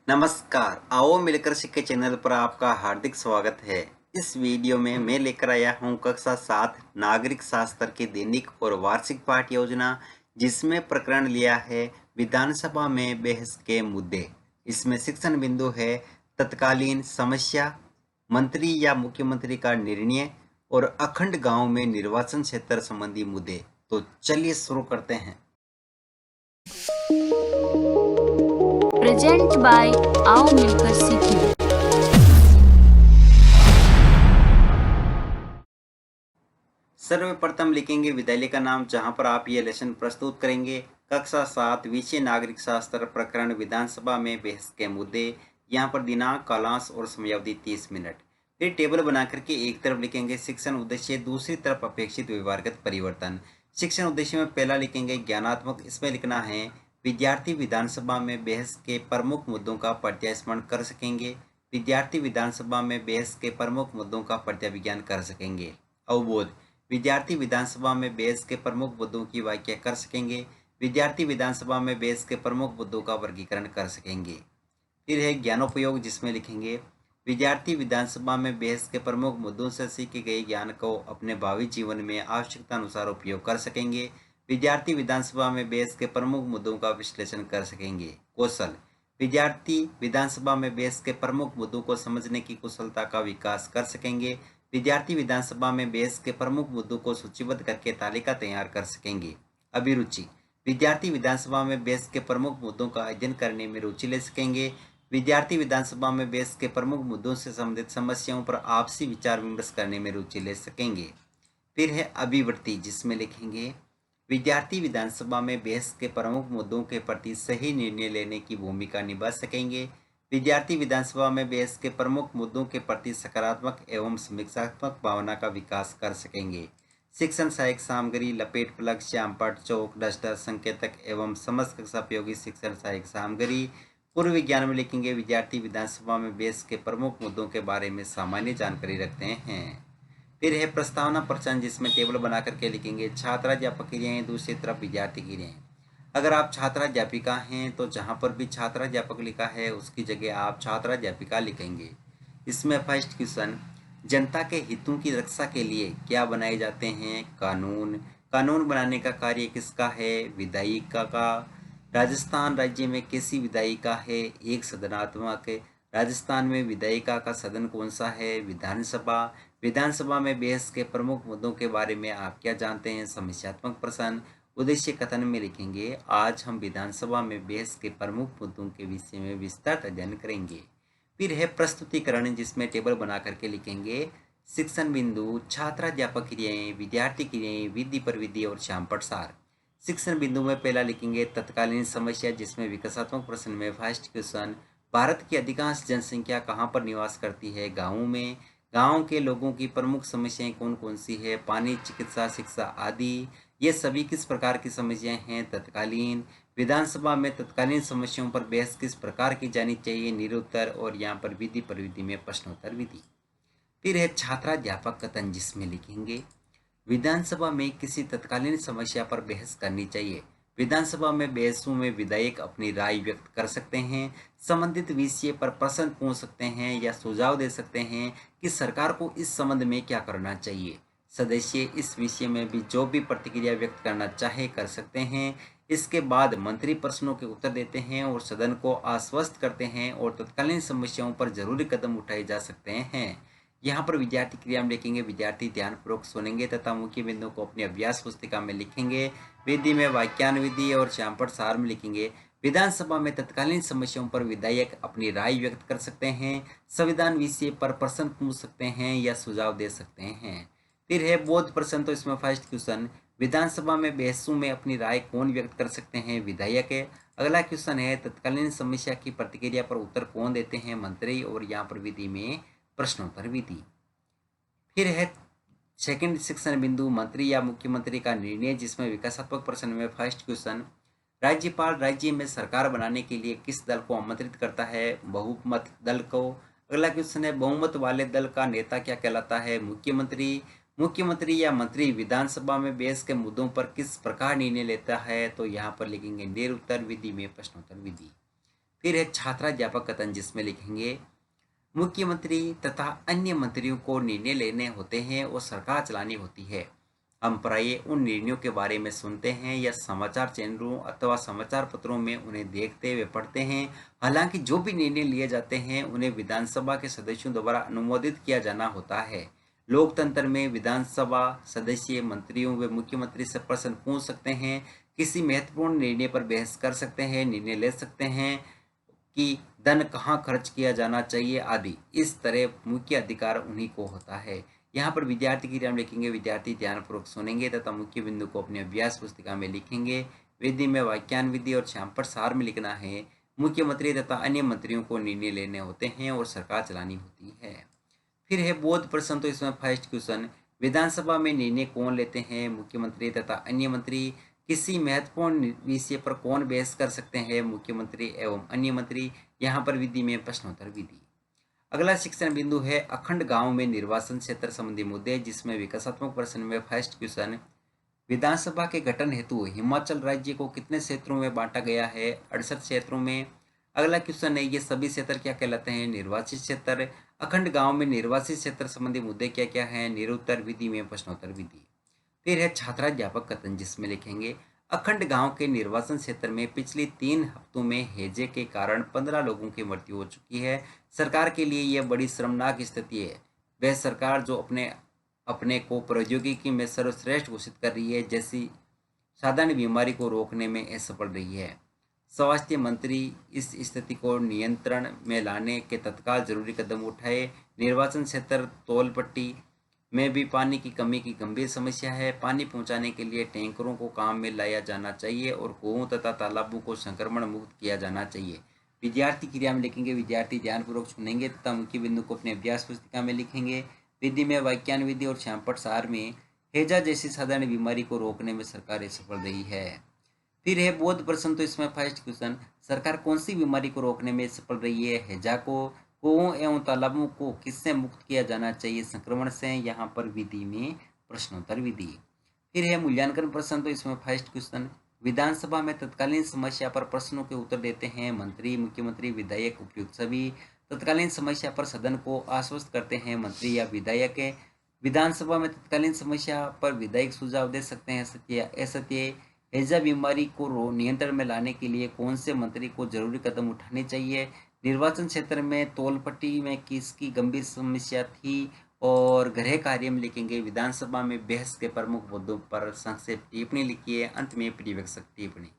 नमस्कार, आओ मिलकर सीखे चैनल पर आपका हार्दिक स्वागत है। इस वीडियो में मैं लेकर आया हूं कक्षा 7 नागरिक शास्त्र की दैनिक और वार्षिक पाठ योजना, जिसमें प्रकरण लिया है विधानसभा में बहस के मुद्दे। इसमें शिक्षण बिंदु है तत्कालीन समस्या, मंत्री या मुख्यमंत्री का निर्णय और अखंड गांव में निर्वाचन क्षेत्र संबंधी मुद्दे। तो चलिए शुरू करते हैं। प्रेजेंट बाय आओ मिलकर सीखें। सर्वप्रथम लिखेंगे विद्यालय का नाम, जहां पर आप ये लेसन प्रस्तुत करेंगे। कक्षा 7 विषय नागरिक शास्त्र, प्रकरण विधानसभा में बहस के मुद्दे। यहाँ पर दिनांक, कालांश और समयावधि 30 मिनट। फिर टेबल बना करके एक तरफ लिखेंगे शिक्षण उद्देश्य, दूसरी तरफ अपेक्षित व्यवहारगत परिवर्तन। शिक्षण उद्देश्य में पहला लिखेंगे ज्ञानात्मक। इसमें लिखना है विद्यार्थी विधानसभा में बहस के प्रमुख मुद्दों का प्रत्यास्मरण कर सकेंगे। विद्यार्थी विधानसभा में बहस के प्रमुख मुद्दों का प्रत्याविज्ञान कर सकेंगे। अवबोध, विद्यार्थी विधानसभा में बहस के प्रमुख मुद्दों की व्याख्या कर सकेंगे। विद्यार्थी विधानसभा में बहस के प्रमुख मुद्दों का वर्गीकरण कर सकेंगे। फिर है ज्ञानोपयोग, जिसमें लिखेंगे विद्यार्थी विधानसभा में बहस के प्रमुख मुद्दों से सीखे गए ज्ञान को अपने भावी जीवन में आवश्यकता अनुसार उपयोग कर सकेंगे। विद्यार्थी विधानसभा में बहस के प्रमुख मुद्दों का विश्लेषण कर सकेंगे। कौशल, विद्यार्थी विधानसभा में बहस के प्रमुख मुद्दों को समझने की कुशलता का विकास कर सकेंगे। विद्यार्थी विधानसभा में बहस के प्रमुख मुद्दों को सूचीबद्ध करके तालिका तैयार कर सकेंगे। अभिरुचि, विद्यार्थी विधानसभा में बहस के प्रमुख मुद्दों का अध्ययन करने में रुचि ले सकेंगे। विद्यार्थी विधानसभा में बहस के प्रमुख मुद्दों से संबंधित समस्याओं पर आपसी विचार विमर्श करने में रुचि ले सकेंगे। फिर है अभिवृत्ति, जिसमें लिखेंगे विद्यार्थी विधानसभा में बहस के प्रमुख मुद्दों के प्रति सही निर्णय लेने की भूमिका निभा सकेंगे। विद्यार्थी विधानसभा में बहस के प्रमुख मुद्दों के प्रति सकारात्मक एवं समीक्षात्मक भावना का विकास कर सकेंगे। शिक्षण सहायक सामग्री, लपेट प्लग, श्यामपट्ट, चौक, डस्टर, संकेतक एवं समस्त कक्षा उपयोगी शिक्षण सहायक सामग्री। पूर्व विज्ञान में लिखेंगे विद्यार्थी विधानसभा में बहस के प्रमुख मुद्दों के बारे में सामान्य जानकारी रखते हैं। फिर है प्रस्तावना प्रश्न, जिसमें टेबल बना करके लिखेंगे छात्राध्यापक क्रियाएं, दूसरी तरफ विद्यार्थी क्रियाएं। अगर आप छात्राध्यापिका हैं तो जहां पर भी छात्राध्यापक लिखा है उसकी जगह आप छात्राध्यापिका लिखेंगे। इसमें फर्स्ट क्वेश्चन, जनता के हितों की रक्षा के लिए क्या बनाए जाते हैं? कानून। कानून बनाने का कार्य किसका है? विधायिका का। राजस्थान राज्य में कैसी विधायिका है? एक सदनात्मक। राजस्थान में विधायिका का सदन कौन सा है? विधानसभा। विधानसभा में बहस के प्रमुख मुद्दों के बारे में आप क्या जानते हैं? समस्यात्मक प्रश्न। उद्देश्य कथन में लिखेंगे आज हम विधानसभा में बहस के प्रमुख मुद्दों के विषय में विस्तृत अध्ययन करेंगे। फिर है प्रस्तुतिकरण, जिसमें टेबल बना करके लिखेंगे शिक्षण बिंदु, छात्राध्यापक क्रियाएं, विद्यार्थी क्रियाएं, विधि प्रविधि और श्यामपट्ट सार। शिक्षण बिंदु में पहला लिखेंगे तत्कालीन समस्या, जिसमें विकासात्मक प्रश्न में फर्स्ट क्वेश्चन, भारत की अधिकांश जनसंख्या कहाँ पर निवास करती है? गाँव में। गाँव के लोगों की प्रमुख समस्याएं कौन कौन सी है? पानी, चिकित्सा, शिक्षा आदि। ये सभी किस प्रकार की समस्याएं हैं? तत्कालीन। विधानसभा में तत्कालीन समस्याओं पर बहस किस प्रकार की जानी चाहिए? निरुत्तर। और यहाँ पर विधि प्रविधि में प्रश्नोत्तर विधि। फिर है छात्राध्यापक कथन, जिसमें लिखेंगे विधानसभा में किसी तत्कालीन समस्या पर बहस करनी चाहिए। विधानसभा में बहसों में विधायक अपनी राय व्यक्त कर सकते हैं, संबंधित विषय पर प्रश्न पूछ सकते हैं या सुझाव दे सकते हैं कि सरकार को इस संबंध में क्या करना चाहिए। सदस्य इस विषय में भी जो भी प्रतिक्रिया व्यक्त करना चाहे कर सकते हैं। इसके बाद मंत्री प्रश्नों के उत्तर देते हैं और सदन को आश्वस्त करते हैं और तत्कालीन समस्याओं पर जरूरी कदम उठाए जा सकते हैं। यहाँ पर विद्यार्थी क्रिया में लिखेंगे विद्यार्थी ध्यानपूर्वक सुनेंगे तथा मुख्य बिंदु को अपनी अभ्यास पुस्तिका में लिखेंगे। विधि में वाक्यान विधि और श्यामपट्ट सार में लिखेंगे विधानसभा में तत्कालीन समस्याओं पर विधायक अपनी राय व्यक्त कर सकते हैं, संविधान विषय पर प्रश्न पूछ सकते हैं या सुझाव दे सकते हैं। फिर है बोध प्रश्न, तो इसमें फर्स्ट क्वेश्चन, विधानसभा में बहसों में अपनी राय कौन व्यक्त कर सकते हैं? विधायक है। अगला क्वेश्चन है तत्कालीन समस्या की प्रतिक्रिया पर उत्तर कौन देते हैं? मंत्री। और यहाँ पर विधि में प्रश्नोत्तर विधि। फिर है सेकंड शिक्षण बिंदु, मंत्री या मुख्यमंत्री का निर्णय, जिसमें विकासात्मक प्रश्न में फर्स्ट क्वेश्चन, राज्यपाल राज्य में सरकार बनाने के लिए किस दल को आमंत्रित करता है? बहुमत दल को। अगला क्वेश्चन है बहुमत वाले दल का नेता क्या कहलाता है? मुख्यमंत्री। मुख्यमंत्री या मंत्री विधानसभा में बहस के मुद्दों पर किस प्रकार निर्णय लेता है? तो यहाँ पर लिखेंगे निरुत्तर, विधि में प्रश्नोत्तर विधि। फिर है छात्राध्यापक कथन, जिसमें लिखेंगे मुख्यमंत्री तथा अन्य मंत्रियों को निर्णय लेने होते हैं और सरकार चलानी होती है। हम प्राय उन निर्णयों के बारे में सुनते हैं या समाचार चैनलों अथवा समाचार पत्रों में उन्हें देखते व पढ़ते हैं। हालांकि जो भी निर्णय लिए जाते हैं उन्हें विधानसभा के सदस्यों द्वारा अनुमोदित किया जाना होता है। लोकतंत्र में विधानसभा सदस्य मंत्रियों व मुख्यमंत्री से प्रश्न पूछ सकते हैं, किसी महत्वपूर्ण निर्णय पर बहस कर सकते हैं, निर्णय ले सकते हैं कि धन कहाँ खर्च किया जाना चाहिए आदि। इस तरह मुख्य अधिकार उन्हीं को होता है। यहाँ पर विद्यार्थी की नाम लिखेंगे, विद्यार्थी ध्यानपूर्वक सुनेंगे तथा मुख्य बिंदु को अपनी अभ्यास पुस्तिका में लिखेंगे। विधि में वाक्यान विधि और श्यामपट सार में लिखना है, मुख्यमंत्री तथा अन्य मंत्रियों को निर्णय लेने होते हैं और सरकार चलानी होती है। फिर है बोध प्रश्न, तो इसमें फर्स्ट क्वेश्चन, विधानसभा में निर्णय कौन लेते हैं, मुख्यमंत्री तथा अन्य मंत्री। किसी महत्वपूर्ण विषय पर कौन बहस कर सकते हैं, मुख्यमंत्री एवं अन्य मंत्री। यहाँ पर विधि में प्रश्नोत्तर विधि। अगला शिक्षण बिंदु है अखंड गांव में निर्वाचन क्षेत्र संबंधी मुद्दे, जिसमें विकासात्मक प्रश्न में फर्स्ट क्वेश्चन, विधानसभा के गठन हेतु हिमाचल राज्य को कितने क्षेत्रों में बांटा गया है, 68 क्षेत्रों में। अगला क्वेश्चन है ये सभी क्षेत्र क्या कहलाते हैं, निर्वाचित क्षेत्र। अखंड गांव में निर्वाचित क्षेत्र संबंधी मुद्दे क्या क्या हैं, निरुत्तर विधि में प्रश्नोत्तर विधि। फिर है छात्राध्यापक कथन, जिसमें लिखेंगे अखंड गांव के निर्वाचन क्षेत्र में पिछले 3 हफ्तों में हैजे के कारण 15 लोगों की मृत्यु हो चुकी है। सरकार के लिए यह बड़ी शर्मनाक स्थिति है। वह सरकार जो अपने अपने को प्रौद्योगिकी में सर्वश्रेष्ठ घोषित कर रही है, जैसी साधारण बीमारी को रोकने में असफल रही है। स्वास्थ्य मंत्री इस स्थिति को नियंत्रण में लाने के तत्काल जरूरी कदम उठाए। निर्वाचन क्षेत्र तोलपट्टी में भी पानी की कमी की गंभीर समस्या है। पानी पहुंचाने के लिए टैंकरों को काम में लाया जाना चाहिए और कुओं तथा तालाबों को संक्रमण मुक्त किया जाना चाहिए। विद्यार्थी क्रिया में लिखेंगे, विद्यार्थी ध्यानपूर्वक सुनेंगे तथा मुख्य बिंदु को अपने अभ्यास पुस्तिका में लिखेंगे। विधि में वाक्यान विधि और श्यामपट सार में हैजा जैसी साधारण बीमारी को रोकने में सरकार सफल रही है। फिर है बोध प्रश्न, तो इसमें फर्स्ट क्वेश्चन, सरकार कौन सी बीमारी को रोकने में सफल रही है, हैजा को। कुओं एवं तालाबों को किससे मुक्त किया जाना चाहिए, संक्रमण से। यहाँ पर विधि में प्रश्नोत्तर विधि। फिर है मूल्यांकन प्रश्न, तो इसमें फर्स्ट क्वेश्चन, विधानसभा में तत्कालीन समस्या पर प्रश्नों के उत्तर देते हैं मंत्री, मुख्यमंत्री, विधायक, उपयुक्त सभी। तत्कालीन समस्या पर सदन को आश्वस्त करते हैं मंत्री या विधायक। विधानसभा में तत्कालीन समस्या पर विधायक सुझाव दे सकते हैं, सत्य या असत्य। हैजा बीमारी को नियंत्रण में लाने के लिए कौन से मंत्री को जरूरी कदम उठाने चाहिए। निर्वाचन क्षेत्र में तोलपट्टी में किसकी गंभीर समस्या थी। और गृह कार्य में लिखेंगे, विधानसभा में बहस के प्रमुख मुद्दों पर संक्षेप टिप्पणी लिखिए। अंत में पर्यवेक्षक टिप्पणी।